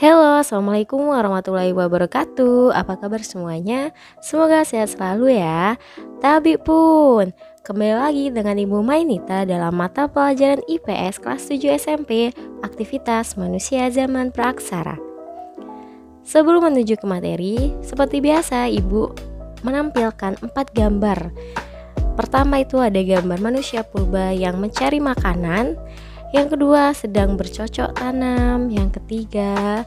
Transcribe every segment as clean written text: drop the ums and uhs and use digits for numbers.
Halo, assalamualaikum warahmatullahi wabarakatuh. Apa kabar semuanya? Semoga sehat selalu ya. Tabi pun, kembali lagi dengan Ibu Mainita dalam mata pelajaran IPS kelas 7 SMP, aktivitas manusia zaman praaksara. Sebelum menuju ke materi, seperti biasa Ibu menampilkan 4 gambar. Pertama itu ada gambar manusia purba yang mencari makanan. Yang kedua sedang bercocok tanam. Yang ketiga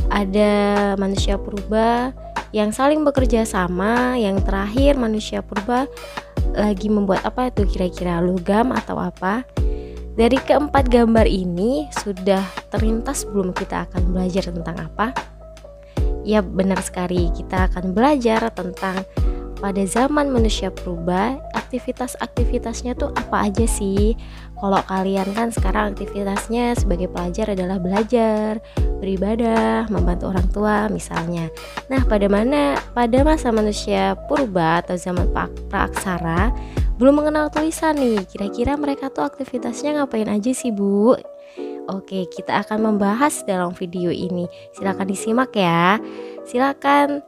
ada manusia purba yang saling bekerja sama. Yang terakhir manusia purba lagi membuat apa itu kira-kira, logam atau apa. Dari keempat gambar ini sudah terlintas belum kita akan belajar tentang apa? Ya benar sekali, kita akan belajar tentang pada zaman manusia purba, aktivitas-aktivitasnya tuh apa aja sih? Kalau kalian kan sekarang aktivitasnya sebagai pelajar adalah belajar, beribadah, membantu orang tua misalnya. Nah, pada masa manusia purba atau zaman praaksara belum mengenal tulisan nih. Kira-kira mereka tuh aktivitasnya ngapain aja sih, Bu? Oke, kita akan membahas dalam video ini. Silakan disimak ya. Silakan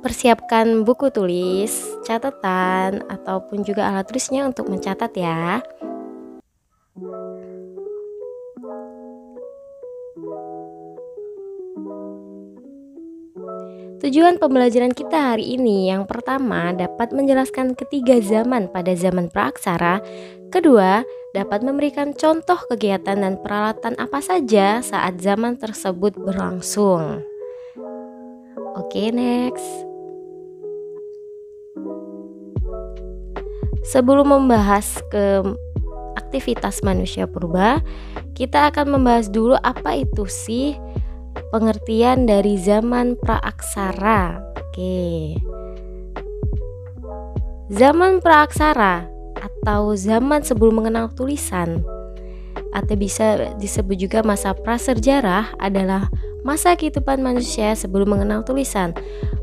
persiapkan buku tulis, catatan, ataupun juga alat tulisnya untuk mencatat ya. Tujuan pembelajaran kita hari ini yang pertama dapat menjelaskan ketiga zaman pada zaman praaksara. Kedua, dapat memberikan contoh kegiatan dan peralatan apa saja saat zaman tersebut berlangsung. Oke, next. Sebelum membahas ke aktivitas manusia purba, kita akan membahas dulu apa itu sih pengertian dari zaman praaksara. Oke. Zaman praaksara atau zaman sebelum mengenal tulisan atau bisa disebut juga masa prasejarah adalah masa kehidupan manusia sebelum mengenal tulisan.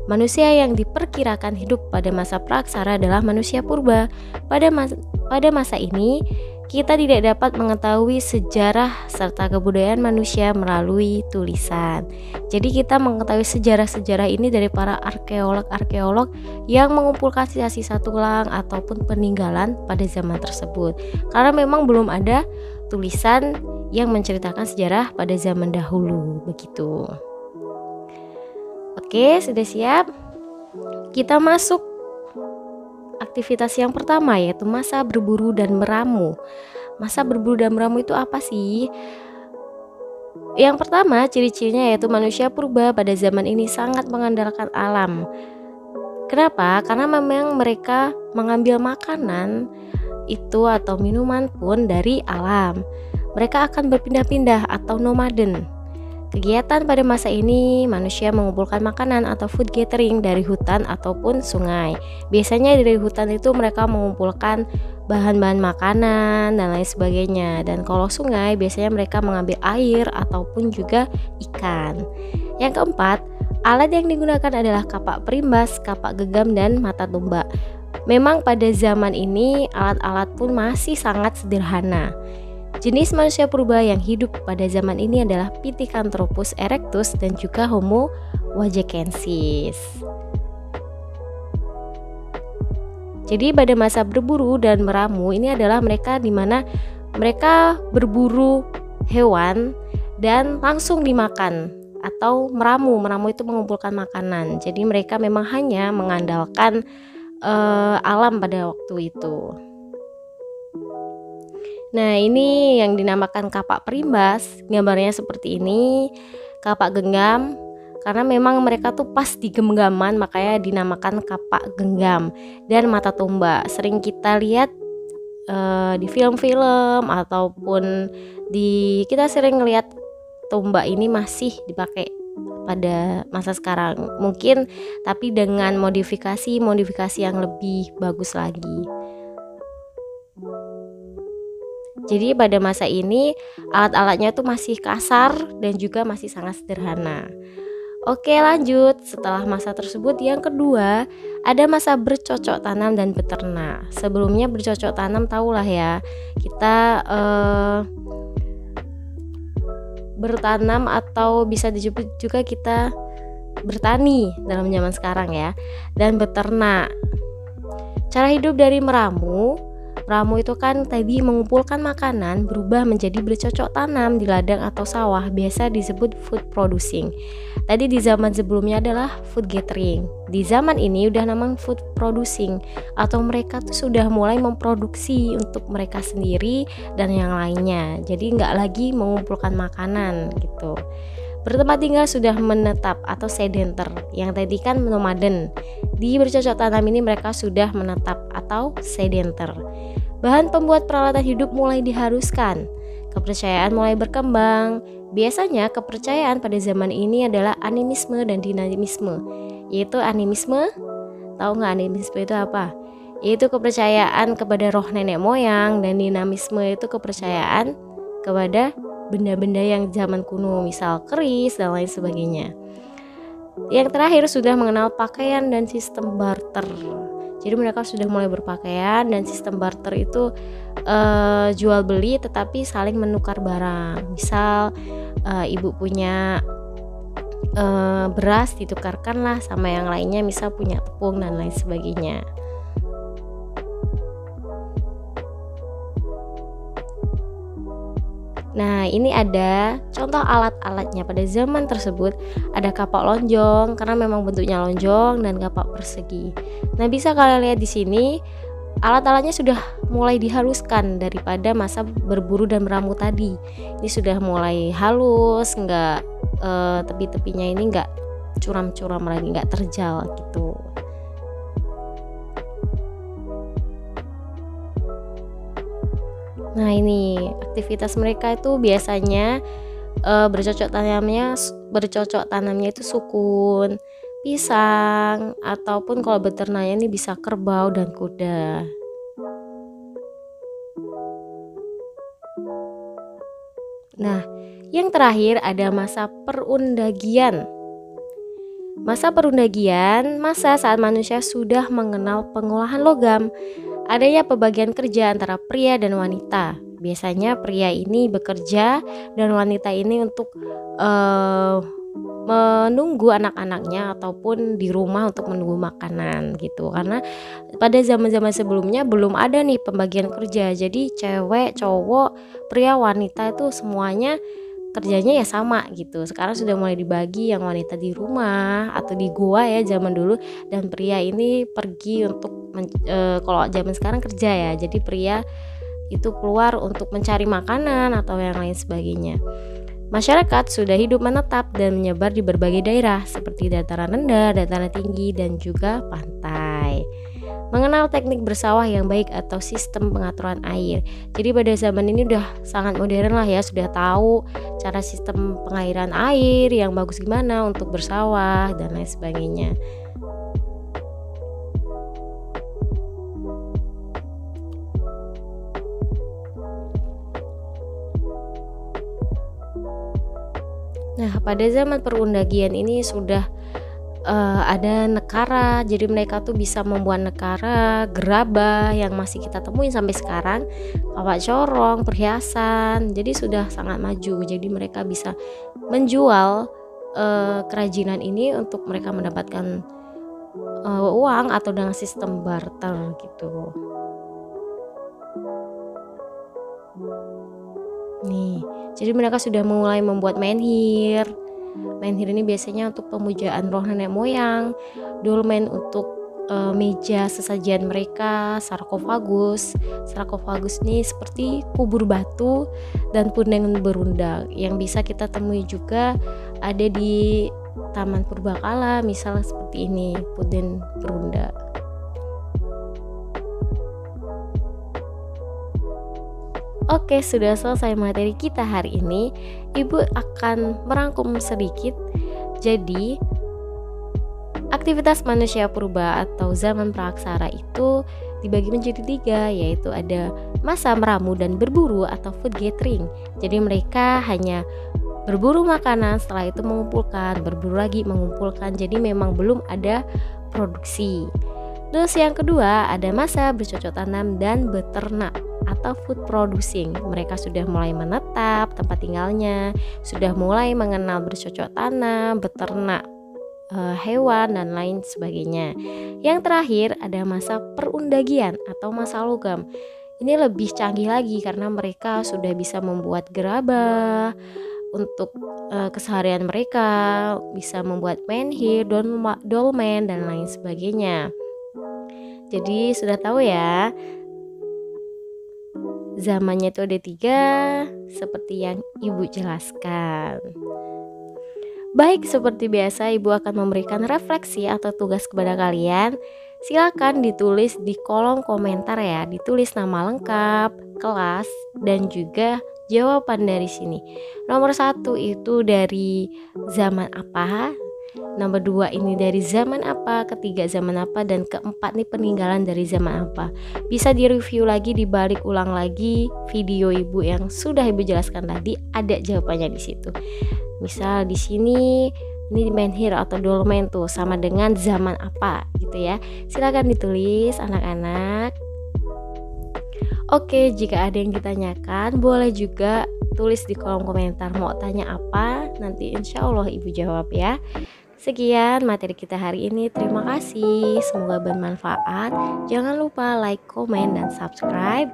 Manusia yang diperkirakan hidup pada masa praaksara adalah manusia purba. Pada masa ini, kita tidak dapat mengetahui sejarah serta kebudayaan manusia melalui tulisan. Jadi kita mengetahui sejarah-sejarah ini dari para arkeolog-arkeolog yang mengumpulkan sisa-sisa tulang ataupun peninggalan pada zaman tersebut. Karena memang belum ada tulisan yang menceritakan sejarah pada zaman dahulu, begitu. Oke, sudah siap? Kita masuk aktivitas yang pertama, yaitu masa berburu dan meramu. Masa berburu dan meramu itu apa sih? Yang pertama, ciri-cirinya yaitu manusia purba pada zaman ini sangat mengandalkan alam. Kenapa? Karena memang mereka mengambil makanan itu atau minuman pun dari alam. Mereka akan berpindah-pindah atau nomaden. Kegiatan pada masa ini, manusia mengumpulkan makanan atau food gathering dari hutan ataupun sungai. Biasanya dari hutan itu mereka mengumpulkan bahan-bahan makanan dan lain sebagainya. Dan kalau sungai, biasanya mereka mengambil air ataupun juga ikan. Yang keempat, alat yang digunakan adalah kapak perimbas, kapak genggam, dan mata tombak. Memang pada zaman ini, alat-alat pun masih sangat sederhana. Jenis manusia purba yang hidup pada zaman ini adalah Pithecanthropus erectus dan juga Homo wajekensis. Jadi pada masa berburu dan meramu ini adalah mereka di mana mereka berburu hewan dan langsung dimakan atau meramu. Meramu itu mengumpulkan makanan. Jadi mereka memang hanya mengandalkan alam pada waktu itu. Nah, ini yang dinamakan kapak perimbas, gambarnya seperti ini. Kapak genggam, karena memang mereka tuh pas di genggaman, makanya dinamakan kapak genggam. Dan mata tombak, sering kita lihat di film-film ataupun kita sering lihat tombak ini masih dipakai pada masa sekarang. Mungkin tapi dengan modifikasi yang lebih bagus lagi. Jadi pada masa ini alat-alatnya tuh masih kasar dan juga masih sangat sederhana. Oke, lanjut. Setelah masa tersebut yang kedua, ada masa bercocok tanam dan beternak. Sebelumnya bercocok tanam tahulah ya. Kita bertanam atau bisa disebut juga kita bertani dalam zaman sekarang ya, dan beternak. Cara hidup dari meramu itu kan tadi mengumpulkan makanan berubah menjadi bercocok tanam di ladang atau sawah, biasa disebut food producing. Tadi di zaman sebelumnya adalah food gathering. Di zaman ini udah namanya food producing, atau mereka tuh sudah mulai memproduksi untuk mereka sendiri dan yang lainnya. Jadi nggak lagi mengumpulkan makanan gitu. Bertempat tinggal sudah menetap atau sedenter. Yang tadi kan nomaden. Di bercocok tanam ini mereka sudah menetap atau sedenter. Bahan pembuat peralatan hidup mulai diharuskan. Kepercayaan mulai berkembang. Biasanya kepercayaan pada zaman ini adalah animisme dan dinamisme. Yaitu animisme, tahu nggak animisme itu apa? Yaitu kepercayaan kepada roh nenek moyang, dan dinamisme itu kepercayaan kepada benda-benda yang zaman kuno, misal keris dan lain sebagainya. Yang terakhir sudah mengenal pakaian dan sistem barter. Jadi mereka sudah mulai berpakaian, dan sistem barter itu jual beli tetapi saling menukar barang. Misal ibu punya beras, ditukarkan lah sama yang lainnya, misal punya tepung dan lain sebagainya. Nah, ini ada contoh alat-alatnya pada zaman tersebut. Ada kapak lonjong karena memang bentuknya lonjong, dan kapak persegi. Nah, bisa kalian lihat di sini alat-alatnya sudah mulai dihaluskan daripada masa berburu dan meramu tadi. Ini sudah mulai halus, nggak tepi-tepinya ini nggak curam-curam lagi, nggak terjal gitu. Nah, ini aktivitas mereka itu biasanya bercocok tanamnya itu sukun, pisang, ataupun kalau beternaknya ini bisa kerbau dan kuda. Nah, yang terakhir ada masa perundagian. Masa perundagian, masa saat manusia sudah mengenal pengolahan logam. Adanya pembagian kerja antara pria dan wanita. Biasanya pria ini bekerja dan wanita ini untuk menunggu anak-anaknya ataupun di rumah untuk menunggu makanan gitu. Karena pada zaman-zaman sebelumnya belum ada nih pembagian kerja. Jadi cewek, cowok, pria, wanita itu semuanya kerjanya ya sama gitu. Sekarang sudah mulai dibagi, yang wanita di rumah atau di gua ya zaman dulu, dan pria ini pergi untuk kalau zaman sekarang kerja ya. Jadi pria itu keluar untuk mencari makanan atau yang lain sebagainya. Masyarakat sudah hidup menetap dan menyebar di berbagai daerah seperti dataran rendah, dataran tinggi, dan juga pantai. Mengenal teknik bersawah yang baik atau sistem pengaturan air. Jadi pada zaman ini udah sangat modern lah ya, sudah tahu cara sistem pengairan air yang bagus gimana untuk bersawah dan lain sebagainya. Nah, pada zaman perundagian ini sudah ada nekara. Jadi mereka tuh bisa membuat nekara, gerabah yang masih kita temuin sampai sekarang, kawat corong, perhiasan. Jadi sudah sangat maju. Jadi mereka bisa menjual kerajinan ini untuk mereka mendapatkan uang atau dengan sistem barter gitu. Nih, jadi mereka sudah mulai membuat menhir. Menhir ini biasanya untuk pemujaan roh nenek moyang, dolmen untuk meja sesajian mereka, sarkofagus. Sarkofagus ini seperti kubur batu dan punden berunda yang bisa kita temui juga ada di Taman Purbakala, misalnya seperti ini, punden berunda. Oke, sudah selesai materi kita hari ini. Ibu akan merangkum sedikit. Jadi, aktivitas manusia purba atau zaman praaksara itu dibagi menjadi 3, yaitu ada masa meramu dan berburu atau food gathering. Jadi mereka hanya berburu makanan, setelah itu mengumpulkan, berburu lagi, mengumpulkan. Jadi memang belum ada produksi. Terus yang kedua ada masa bercocok tanam dan beternak. atau food producing. Mereka sudah mulai menetap tempat tinggalnya, sudah mulai mengenal bercocok tanam, beternak hewan dan lain sebagainya. Yang terakhir ada masa perundagian atau masa logam. Ini lebih canggih lagi karena mereka sudah bisa membuat gerabah untuk keseharian mereka, bisa membuat menhir, dolmen dan lain sebagainya. Jadi sudah tahu ya, zamannya itu ada 3 seperti yang ibu jelaskan. Baik, seperti biasa ibu akan memberikan refleksi atau tugas kepada kalian. Silakan ditulis di kolom komentar ya, ditulis nama lengkap, kelas, dan juga jawaban dari sini. Nomor 1 itu dari zaman apa, nomor 2 ini dari zaman apa, ketiga zaman apa, dan keempat nih peninggalan dari zaman apa. Bisa direview lagi, dibalik ulang lagi video ibu yang sudah ibu jelaskan tadi, ada jawabannya di situ. Misal di sini ini menhir atau dolmen tuh sama dengan zaman apa gitu ya. Silakan ditulis anak-anak. Oke, jika ada yang ditanyakan boleh juga tulis di kolom komentar mau tanya apa, nanti insya Allah ibu jawab ya. Sekian materi kita hari ini, terima kasih, semoga bermanfaat. Jangan lupa like, komen, dan subscribe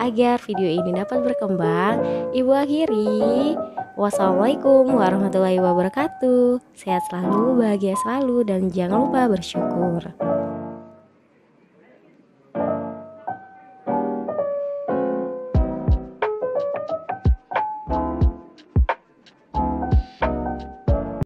agar video ini dapat berkembang. Ibu akhiri, wassalamualaikum warahmatullahi wabarakatuh. Sehat selalu, bahagia selalu, dan jangan lupa bersyukur.